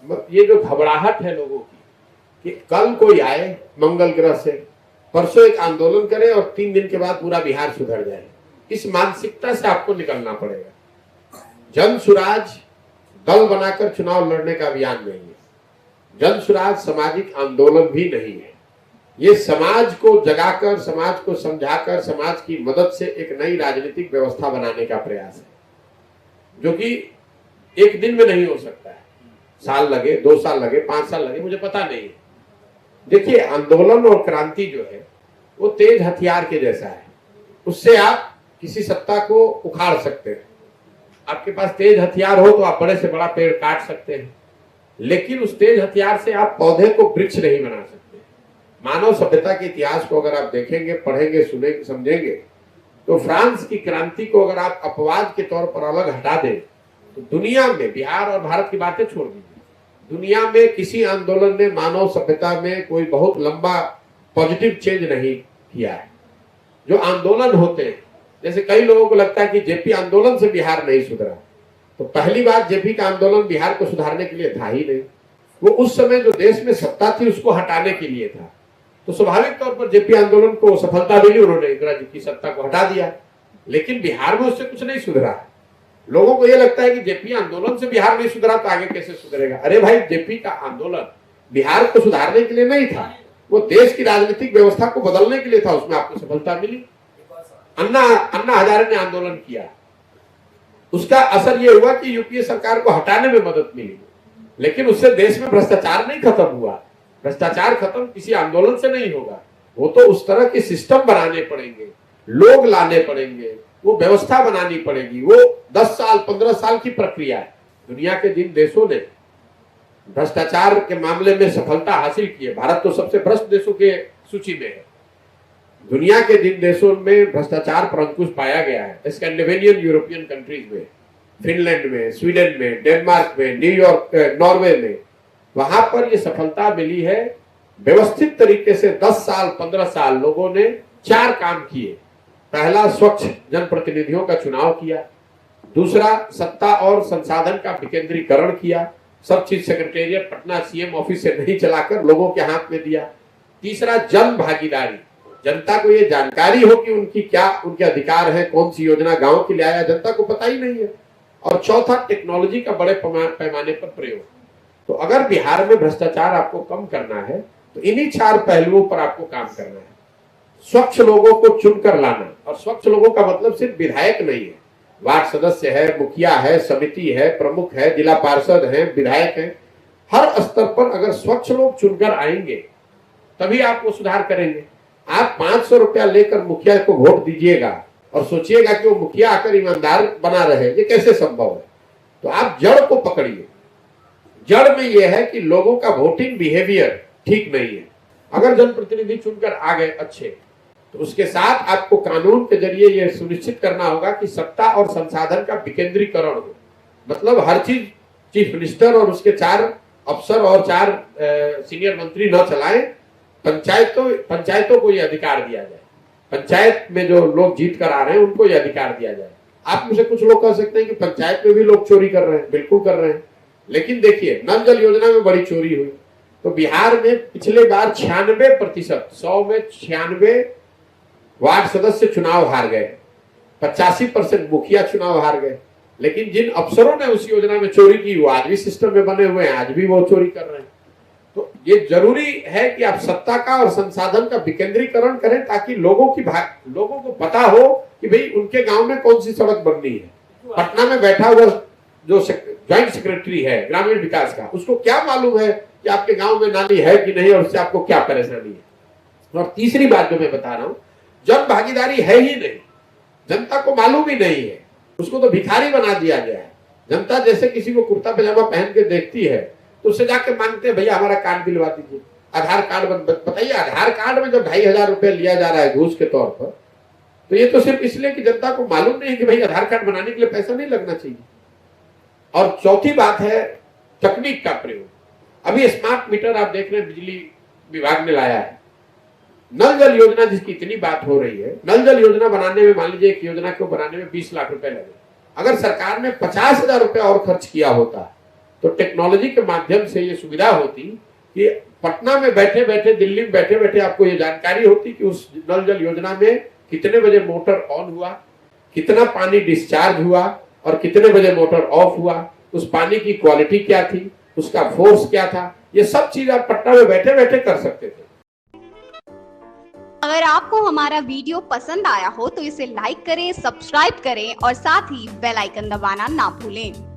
ये जो घबराहट है लोगों की कि कल कोई आए मंगल ग्रह से, परसों एक आंदोलन करे और 3 दिन के बाद पूरा बिहार सुधर जाए, इस मानसिकता से आपको निकलना पड़ेगा। जन सुराज दल बनाकर चुनाव लड़ने का अभियान नहीं है, जन सुराज सामाजिक आंदोलन भी नहीं है। ये समाज को जगाकर, समाज को समझाकर, समाज की मदद से एक नई राजनीतिक व्यवस्था बनाने का प्रयास है, जो कि एक दिन में नहीं हो सकता है। साल लगे, 2 साल लगे, 5 साल लगे, मुझे पता नहीं है। देखिए, आंदोलन और क्रांति जो है वो तेज हथियार के जैसा है, उससे आप किसी सत्ता को उखाड़ सकते हैं। आपके पास तेज हथियार हो तो आप बड़े से बड़ा पेड़ काट सकते हैं, लेकिन उस तेज हथियार से आप पौधे को वृक्ष नहीं बना सकते। मानव सभ्यता के इतिहास को अगर आप देखेंगे, पढ़ेंगे, सुनेंगे, समझेंगे, तो फ्रांस की क्रांति को अगर आप अपवाद के तौर पर अलग हटा दें तो दुनिया में, बिहार और भारत की बातें छोड़ दीजिए, दुनिया में किसी आंदोलन ने मानव सभ्यता में कोई बहुत लंबा पॉजिटिव चेंज नहीं किया है। जो आंदोलन होते हैं, जैसे कई लोगों को लगता है कि जेपी आंदोलन से बिहार नहीं सुधरा, तो पहली बात, जेपी का आंदोलन बिहार को सुधारने के लिए था ही नहीं। वो उस समय जो देश में सत्ता थी उसको हटाने के लिए था। तो स्वाभाविक तौर पर जेपी आंदोलन को सफलता मिली, उन्होंने इंदिरा जी की सत्ता को हटा दिया, लेकिन बिहार में उससे कुछ नहीं सुधरा। लोगों को यह लगता है कि जेपी आंदोलन से बिहार नहीं सुधरा तो आगे कैसे सुधरेगा। अरे भाई, जेपी का आंदोलन बिहार को सुधारने के लिए नहीं था, वो देश की राजनीतिक व्यवस्था को बदलने के लिए था, उसमें आपको सफलता मिली। अन्ना हजारे ने आंदोलन किया, उसका असर यह हुआ कि यूपीए सरकार को हटाने में मदद मिली, लेकिन उससे देश में भ्रष्टाचार नहीं खत्म हुआ। भ्रष्टाचार खत्म किसी आंदोलन से नहीं होगा, वो तो उस तरह के सिस्टम बनाने पड़ेंगे, लोग लाने पड़ेंगे, वो व्यवस्था बनानी पड़ेगी। वो 10 साल 15 साल की प्रक्रिया है। दुनिया के जिन देशों ने भ्रष्टाचार के मामले में सफलता हासिल की है, भारत तो सबसे भ्रष्ट देशों के सूची में है। दुनिया के जिन देशों में भ्रष्टाचार पर अंकुश पाया गया है, स्कैंडिनेवियन यूरोपियन कंट्रीज में, फिनलैंड में, स्वीडन में, डेनमार्क में, न्यूयॉर्क, नॉर्वे में, वहां पर यह सफलता मिली है। व्यवस्थित तरीके से 10 साल 15 साल लोगों ने 4 काम किए। पहला, स्वच्छ जनप्रतिनिधियों का चुनाव किया। दूसरा, सत्ता और संसाधन का विकेंद्रीकरण किया। सब चीज सेक्रेटेरिएट पटना सीएम ऑफिस से नहीं चलाकर लोगों के हाथ में दिया। तीसरा, जन भागीदारी, जनता को ये जानकारी हो कि उनके अधिकार है, कौन सी योजना गांव के लिए आया, जनता को पता ही नहीं है। और चौथा, टेक्नोलॉजी का बड़े पैमाने पर प्रयोग। तो अगर बिहार में भ्रष्टाचार आपको कम करना है तो इन्हीं 4 पहलुओं पर आपको काम करना है। स्वच्छ लोगों को चुनकर लाना, और स्वच्छ लोगों का मतलब सिर्फ विधायक नहीं है, वार्ड सदस्य है, मुखिया है, समिति है, प्रमुख है, जिला पार्षद है, विधायक है। हर स्तर पर अगर स्वच्छ लोग चुनकर आएंगे तभी आप वो सुधार करेंगे। आप 500 रुपया लेकर मुखिया को वोट दीजिएगा और सोचिएगा कि वो मुखिया आकर ईमानदार बना रहे, ये कैसे संभव है? तो आप जड़ को पकड़िए। जड़ में यह है कि लोगों का वोटिंग बिहेवियर ठीक नहीं है। अगर जनप्रतिनिधि चुनकर आ गए अच्छे, तो उसके साथ आपको कानून के जरिए यह सुनिश्चित करना होगा कि सत्ता और संसाधन का विकेंद्रीकरण हो। मतलब हर चीज चीफ मिनिस्टर और उसके 4 अफसर और 4 सीनियर मंत्री न चलाएं। पंचायतों को यह अधिकार दिया जाए। पंचायत में जो लोग जीत कर आ रहे हैं उनको यह अधिकार दिया जाए। आप मुझे कुछ लोग कह सकते हैं कि पंचायत में भी लोग चोरी कर रहे हैं, बिल्कुल कर रहे हैं, लेकिन देखिए, नल जल योजना में बड़ी चोरी हुई। तो बिहार में पिछले बार 96%, 100 में 96 वार्ड सदस्य चुनाव हार गए, 85% मुखिया चुनाव हार गए। लेकिन जिन अफसरों ने उस योजना में चोरी की वो आज भी सिस्टम में बने हुए हैं, आज भी वो चोरी कर रहे हैं। तो ये जरूरी है कि आप सत्ता का और संसाधन का विकेंद्रीकरण करें, ताकि लोगों को पता हो कि भाई उनके गांव में कौन सी सड़क बननी है। पटना में बैठा हुआ जो ज्वाइंट सेक्रेटरी है ग्रामीण विकास का, उसको क्या मालूम है कि आपके गांव में नाली है कि नहीं और उससे आपको क्या परेशानी है। और तीसरी बात जो मैं बता रहा हूं, जन भागीदारी है ही नहीं, जनता को मालूम ही नहीं है, उसको तो भिखारी बना दिया गया है। जनता जैसे किसी को कुर्ता पजामा पहन के देखती है तो उससे जाके मांगते हैं, भैया हमारा कार्ड दिलवा दीजिए, आधार कार्ड। बताइए, आधार कार्ड में जब 2500 रुपए लिया जा रहा है घूस के तौर पर, तो ये तो सिर्फ इसलिए कि जनता को मालूम नहीं है कि भाई आधार कार्ड बनाने के लिए पैसा नहीं लगना चाहिए। और चौथी बात है तकनीक का प्रयोग। अभी स्मार्ट मीटर आप देख रहे हैं, बिजली विभाग ने लाया है। नल जल योजना जिसकी इतनी बात हो रही है, नल जल योजना बनाने में, मान लीजिए एक योजना को बनाने में 20 लाख रुपए लगे, अगर सरकार ने 50,000 रुपए और खर्च किया होता तो टेक्नोलॉजी के माध्यम से ये सुविधा होती कि पटना में बैठे बैठे, दिल्ली में बैठे बैठे आपको ये जानकारी होती कि उस नल जल योजना में कितने बजे मोटर ऑन हुआ, कितना पानी डिस्चार्ज हुआ और कितने बजे मोटर ऑफ हुआ, उस पानी की क्वालिटी क्या थी, उसका फोर्स क्या था। ये सब चीज आप पटना में बैठे बैठे कर सकते थे। अगर आपको हमारा वीडियो पसंद आया हो तो इसे लाइक करें, सब्सक्राइब करें और साथ ही बेल आइकन दबाना ना भूलें।